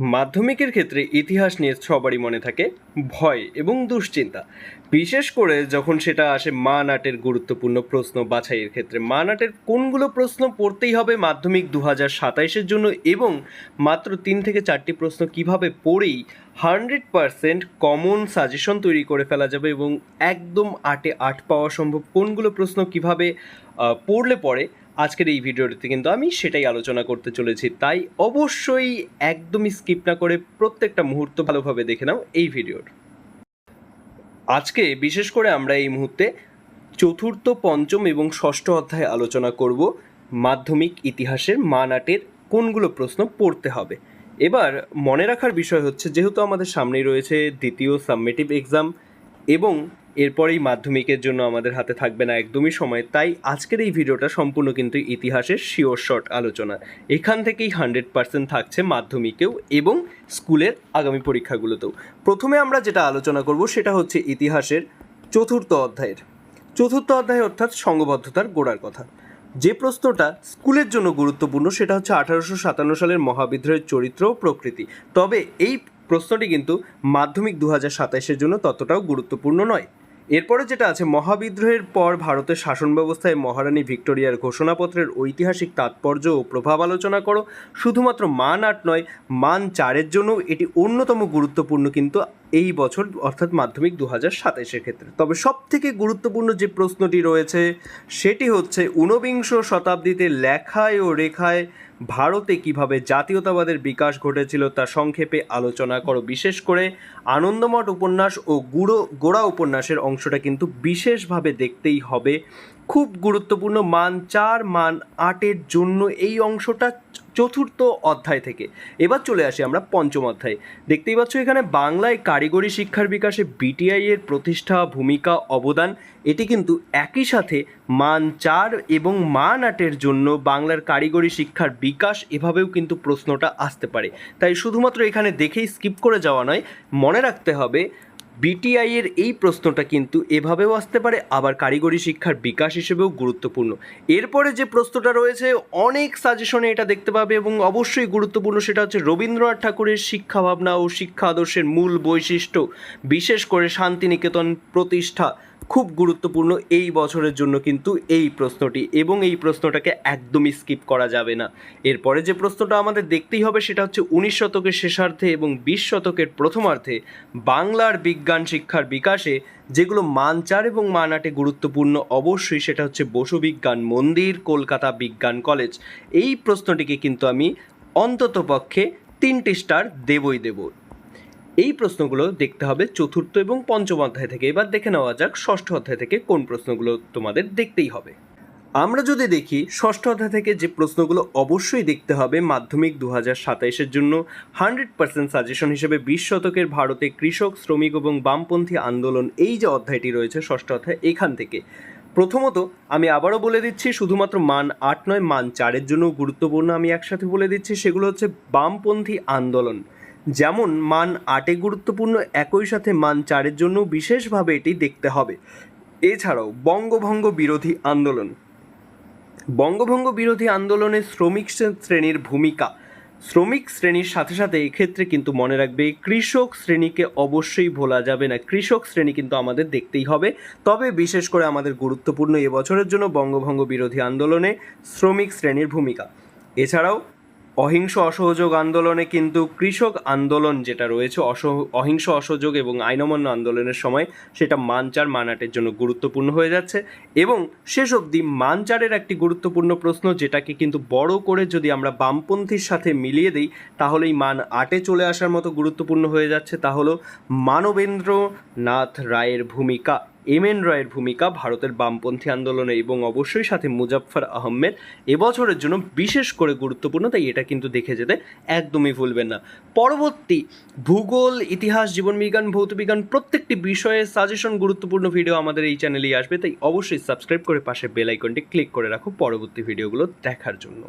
মাধ্যমিকের ক্ষেত্রে ইতিহাস নিয়ে সবারই মনে থাকে ভয় এবং দুশ্চিন্তা, বিশেষ করে যখন সেটা আসে মান আটের গুরুত্বপূর্ণ প্রশ্ন বাছাইয়ের ক্ষেত্রে। মান আটের কোনগুলো প্রশ্ন পড়তেই হবে মাধ্যমিক 2027-এর জন্য, এবং মাত্র 3 থেকে 4টি প্রশ্ন কিভাবে পড়েই 100% কমন সাজেশন তৈরি করে ফেলা যাবে এবং একদম 8-8 পাওয়া সম্ভব, কোনগুলো প্রশ্ন কিভাবে পড়লে পরে আজকের এই ভিডিওটিতে কিন্তু আমি সেটাই আলোচনা করতে চলেছি। তাই অবশ্যই একদমই স্কিপ না করে প্রত্যেকটা মুহূর্ত ভালোভাবে দেখে নাও এই ভিডিওর। আজকে বিশেষ করে আমরা এই মুহূর্তে চতুর্থ, পঞ্চম এবং ষষ্ঠ অধ্যায় আলোচনা করব মাধ্যমিক ইতিহাসের মান আটের কোনগুলো প্রশ্ন পড়তে হবে। এবার মনে রাখার বিষয় হচ্ছে, যেহেতু আমাদের সামনেই রয়েছে দ্বিতীয় সাবমিটিভ এক্সাম এবং এরপরেই মাধ্যমিকের জন্য আমাদের হাতে থাকবে না একদমই সময়, তাই আজকের এই ভিডিওটা সম্পূর্ণ কিন্তু ইতিহাসের শিওর শর্ট আলোচনা। এখান থেকেই 100% থাকছে মাধ্যমিকেও এবং স্কুলের আগামী পরীক্ষাগুলোতেও। প্রথমে আমরা যেটা আলোচনা করব সেটা হচ্ছে ইতিহাসের চতুর্থ অধ্যায় অর্থাৎ সংঘবদ্ধতার গোড়ার কথা। যে প্রশ্নটা স্কুলের জন্য গুরুত্বপূর্ণ সেটা হচ্ছে 1857 সালের মহাবিদ্রোহের চরিত্র ও প্রকৃতি। তবে এই প্রশ্নটি কিন্তু মাধ্যমিক 2027-এর জন্য ততটাও গুরুত্বপূর্ণ নয়। এরপরে যেটা আছে, মহাবিদ্রোহের পর ভারতের শাসন ব্যবস্থায় মহারানী ভিক্টোরিয়ার ঘোষণাপত্রের ঐতিহাসিক তাৎপর্য ও প্রভাব আলোচনা করো। শুধুমাত্র মান 8 নয়, মান 4-এর জন্যও এটি অন্যতম গুরুত্বপূর্ণ কিন্তু এই বছর অর্থাৎ মাধ্যমিক 2027-এর ক্ষেত্রে। তবে সবথেকে গুরুত্বপূর্ণ যে প্রশ্নটি রয়েছে সেটি হচ্ছে, ঊনবিংশ শতাব্দীতে লেখায় ও রেখায় ভারতে কিভাবে জাতীয়তাবাদের বিকাশ ঘটেছিল তা সংক্ষেপে আলোচনা করো। বিশেষ করে আনন্দমঠ উপন্যাস ও গোড়া উপন্যাসের অংশটা কিন্তু বিশেষভাবে দেখতেই হবে, খুব গুরুত্বপূর্ণ মান 4 মান 8-এর জন্য এই অংশটা চতুর্থ অধ্যায় থেকে। এবার চলে আসি আমরা পঞ্চম অধ্যায়ে। দেখতেই পাচ্ছ এখানে বাংলায় কারিগরি শিক্ষার বিকাশে বিটিআই এর প্রতিষ্ঠা, ভূমিকা, অবদান, এটি কিন্তু একই সাথে মান 4 এবং মান 8-এর জন্য বাংলার কারিগরি শিক্ষার বিকাশ, এভাবেও কিন্তু প্রশ্নটা আসতে পারে। তাই শুধুমাত্র এখানে দেখেই স্কিপ করে যাওয়া নয়, মনে রাখতে হবে বিটিআই এর এই প্রশ্নটা কিন্তু এভাবেও আসতে পারে, আবার কারিগরি শিক্ষার বিকাশ হিসেবেও গুরুত্বপূর্ণ। এরপরে যে প্রশ্নটা রয়েছে অনেক সাজেশনে এটা দেখতে পাবে এবং অবশ্যই গুরুত্বপূর্ণ, সেটা হচ্ছে রবীন্দ্রনাথ ঠাকুরের শিক্ষা ভাবনা ও শিক্ষা আদর্শের মূল বৈশিষ্ট্য, বিশেষ করে শান্তিনিকেতন প্রতিষ্ঠা, খুব গুরুত্বপূর্ণ এই বছরের জন্য কিন্তু এই প্রশ্নটি, এবং এই প্রশ্নটাকে একদমই স্কিপ করা যাবে না। এরপরে যে প্রশ্নটা আমাদের দেখতেই হবে সেটা হচ্ছে 19 শতকের শেষার্ধে এবং 20 শতকের প্রথমার্ধে বাংলার বিজ্ঞান শিক্ষার বিকাশে যেগুলো মান 4 এবং মান 8-এ গুরুত্বপূর্ণ, অবশ্যই সেটা হচ্ছে বসু বিজ্ঞান মন্দির, কলকাতা বিজ্ঞান কলেজ। এই প্রশ্নটিকে কিন্তু আমি অন্ততপক্ষে 3টি স্টার দেবই দেব। এই প্রশ্নগুলো দেখতে হবে চতুর্থ এবং পঞ্চম অধ্যায় থেকে। এবার দেখে নেওয়া যাক ষষ্ঠ অধ্যায় থেকে কোন প্রশ্নগুলো তোমাদের দেখতেই হবে। আমরা যদি দেখি ষষ্ঠ অধ্যায় থেকে যে প্রশ্নগুলো অবশ্যই দেখতে হবে মাধ্যমিক 2027-এর জন্য 100% সাজেশন হিসেবে, 20 শতকের ভারতে কৃষক, শ্রমিক এবং বামপন্থী আন্দোলন, এই যে অধ্যায়টি রয়েছে ষষ্ঠ অধ্যায়, এখান থেকে প্রথমত আমি আবারও বলে দিচ্ছি, শুধুমাত্র মান 8 নয়, মান 4-এর জন্য গুরুত্বপূর্ণ, আমি একসাথে বলে দিচ্ছি। সেগুলো হচ্ছে বামপন্থী আন্দোলন, যেমন মান 8-এ গুরুত্বপূর্ণ, একই সাথে মান 4-এর জন্য বিশেষভাবে এটি দেখতে হবে। এছাড়াও বঙ্গভঙ্গ বিরোধী আন্দোলনে শ্রমিক শ্রেণীর ভূমিকা, শ্রমিক শ্রেণীর সাথে সাথে এক্ষেত্রে কিন্তু মনে রাখবে কৃষক শ্রেণীকে অবশ্যই ভোলা যাবে না, কৃষক শ্রেণী কিন্তু আমাদের দেখতেই হবে। তবে বিশেষ করে আমাদের গুরুত্বপূর্ণ এবছরের জন্য বঙ্গভঙ্গ বিরোধী আন্দোলনে শ্রমিক শ্রেণীর ভূমিকা। এছাড়াও অহিংস অসহযোগ আন্দোলনে কিন্তু কৃষক আন্দোলন যেটা রয়েছে, অহিংস অসহযোগ এবং আইন অমান্য আন্দোলনের সময়, সেটা মান 4 মান 8-এর জন্য গুরুত্বপূর্ণ হয়ে যাচ্ছে। এবং শেষ অবধি মান 4-এর একটি গুরুত্বপূর্ণ প্রশ্ন, যেটাকে কিন্তু বড় করে যদি আমরা বামপন্থীর সাথে মিলিয়ে দিই তাহলেই মান 8-এ চলে আসার মতো গুরুত্বপূর্ণ হয়ে যাচ্ছে। তা হলো মানবেন্দ্রনাথ রায়ের ভূমিকা, এম.এন. রায়ের ভূমিকা ভারতের বামপন্থী আন্দোলনে, এবং অবশ্যই সাথে মুজাফফর আহমেদ এবছরের জন্য বিশেষ করে গুরুত্বপূর্ণ, তাই এটা কিন্তু দেখে যেতে একদমই ভুলবেন না। পরবর্তী ভূগোল, ইতিহাস, জীবনবিজ্ঞান, ভৌতবিজ্ঞান প্রত্যেকটি বিষয়ে সাজেশন গুরুত্বপূর্ণ ভিডিও আমাদের এই চ্যানেলেই আসবে, তাই অবশ্যই সাবস্ক্রাইব করে পাশে বেল আইকনটি ক্লিক করে রাখো পরবর্তী ভিডিওগুলো দেখার জন্য।